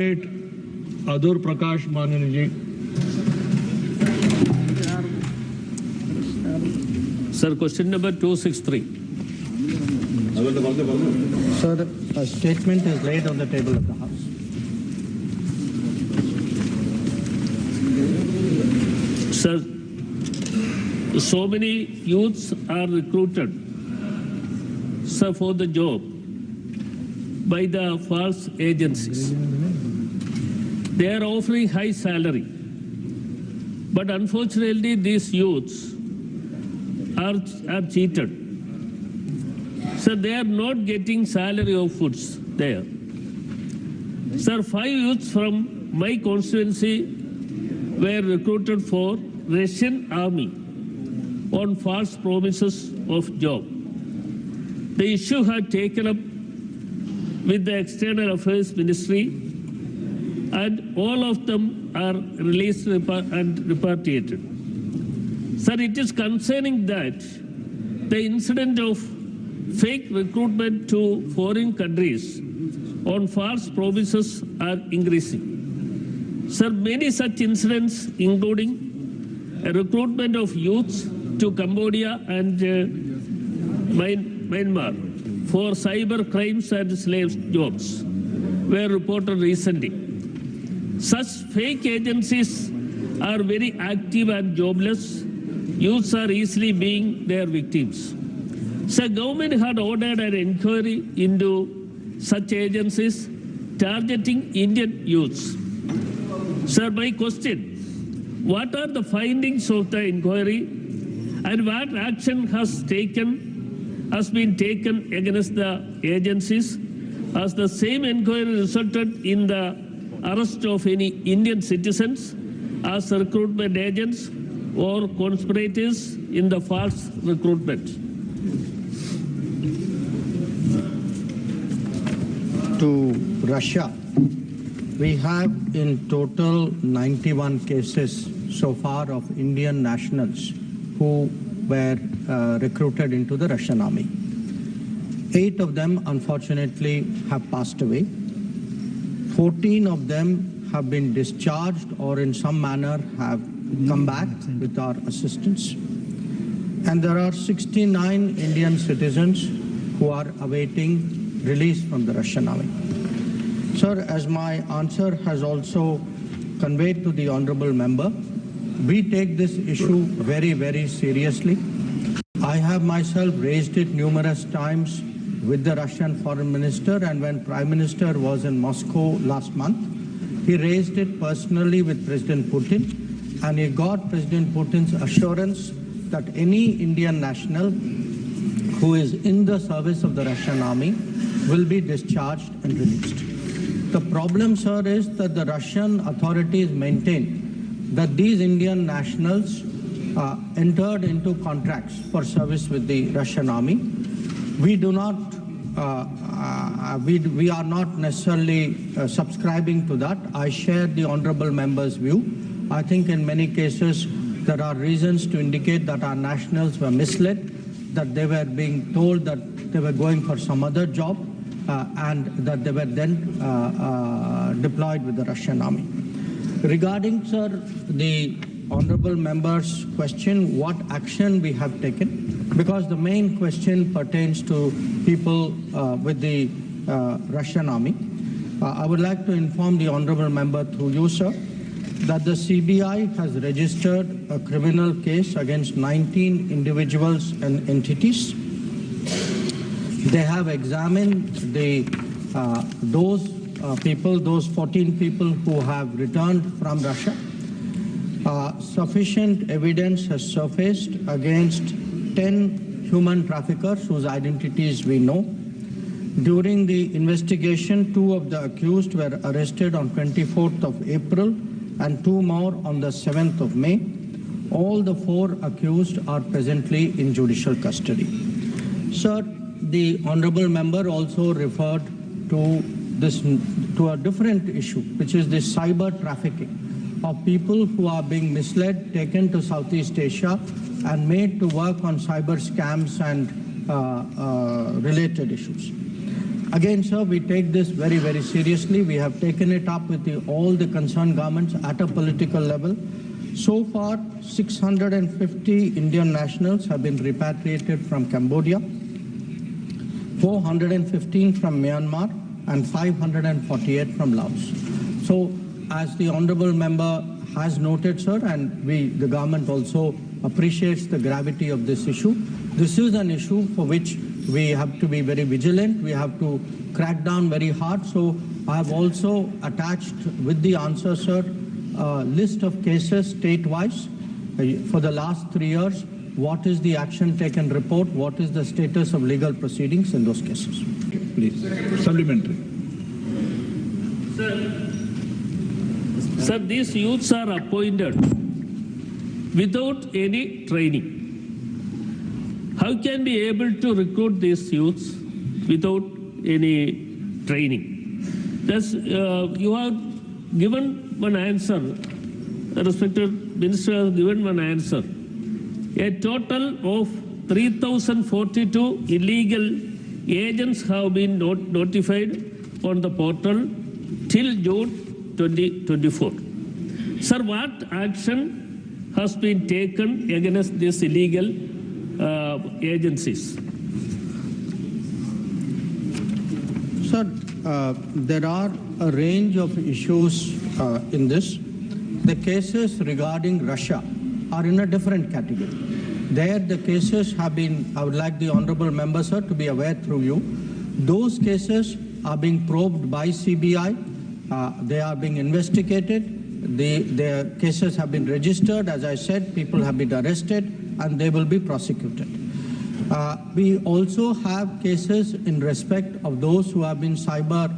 Adur Prakash Mananji. Sir, question number 263. Sir, a statement is laid on the table of the House. Sir, so many youths are recruited, sir, for the job by the false agencies. They are offering high salary. But unfortunately, these youths are cheated. Sir, they are not getting salary of foods there. Sir, 5 youths from my constituency were recruited for Russian army on false promises of job. The issue had taken up with the External Affairs Ministry, and all of them are released and repatriated. Sir, it is concerning that the incident of fake recruitment to foreign countries on false promises are increasing. Sir, many such incidents, including a recruitment of youths to Cambodia and Myanmar for cyber crimes and slave jobs, were reported recently. Such fake agencies are very active and jobless. Youths are easily being their victims. So government had ordered an inquiry into such agencies targeting Indian youths. Sir, my question, what are the findings of the inquiry and what action has been taken against the agencies? Has the same inquiry resulted in the arrest of any Indian citizens as recruitment agents or conspirators in the false recruitment? To Russia, we have in total 91 cases so far of Indian nationals who were recruited into the Russian army. 8 of them, unfortunately, have passed away. 14 of them have been discharged or in some manner have come back with our assistance. And there are 69 Indian citizens who are awaiting release from the Russian army. Sir, as my answer has also conveyed to the honorable member, we take this issue very, very seriously. I have myself raised it numerous times with the Russian foreign minister, and when Prime Minister was in Moscow last month, he raised it personally with President Putin, and he got President Putin's assurance that any Indian national who is in the service of the Russian army will be discharged and released. The problem, sir, is that the Russian authorities maintain that these Indian nationals entered into contracts for service with the Russian army. We do not, we are not necessarily subscribing to that. I share the honorable member's view. I think in many cases there are reasons to indicate that our nationals were misled, that they were being told that they were going for some other job, and that they were then deployed with the Russian army. Regarding, sir, the honorable member's question, what action we have taken, because the main question pertains to people with the Russian army. I would like to inform the honorable member through you, sir, that the CBI has registered a criminal case against 19 individuals and entities. They have examined those 14 people who have returned from Russia. Sufficient evidence has surfaced against 10 human traffickers whose identities we know. During the investigation, 2 of the accused were arrested on 24th of April and 2 more on the 7th of May. All the 4 accused are presently in judicial custody. Sir, the honorable member also referred to a different issue, which is the cyber trafficking of people who are being misled, taken to Southeast Asia and made to work on cyber scams and related issues. Again, sir, we take this very, very seriously. We have taken it up with all the concerned governments at a political level. So far, 650 Indian nationals have been repatriated from Cambodia, 415 from Myanmar, and 548 from Laos. So, as the honourable member has noted, sir, and the government also appreciates the gravity of this issue. This is an issue for which we have to be very vigilant. We have to crack down very hard. So I have also attached with the answer, sir, a list of cases state-wise for the last 3 years. What is the action taken report? What is the status of legal proceedings in those cases? Please. Supplementary. Sir, these youths are appointed without any training. How can we able to recruit these youths without any training? Thus, you have given one answer, respected minister has given one answer. A total of 3,042 illegal agents have been notified on the portal till June 2024. Sir, what action has been taken against these illegal agencies? Sir, there are a range of issues in this. The cases regarding Russia are in a different category. There the cases have been, I would like the honourable member, sir, to be aware through you, those cases are being probed by CBI, they are being investigated, their cases have been registered, as I said, people have been arrested and they will be prosecuted. We also have cases in respect of those who have been cyber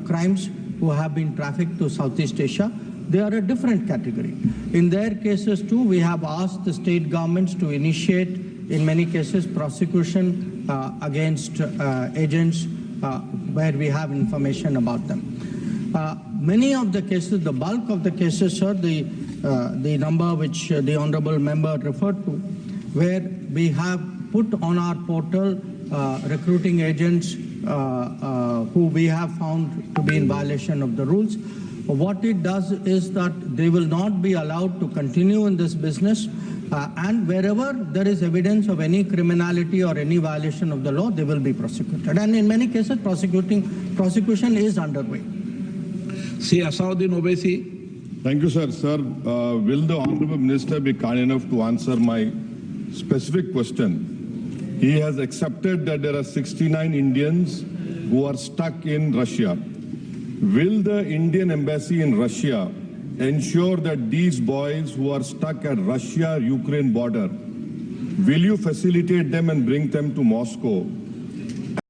crimes, who have been trafficked to Southeast Asia. They are a different category. In their cases too, we have asked the state governments to initiate, in many cases, prosecution against agents where we have information about them. Many of the cases, the bulk of the cases, sir, the number which the honourable member referred to, where we have put on our portal recruiting agents who we have found to be in violation of the rules. What it does is that they will not be allowed to continue in this business, and wherever there is evidence of any criminality or any violation of the law, they will be prosecuted. And in many cases, prosecution is underway. See, Asauddin Owaisi. Thank you, sir. Sir, will the Honourable Minister be kind enough to answer my specific question? He has accepted that there are 69 Indians who are stuck in Russia. Will the Indian Embassy in Russia ensure that these boys who are stuck at Russia-Ukraine border, will you facilitate them and bring them to Moscow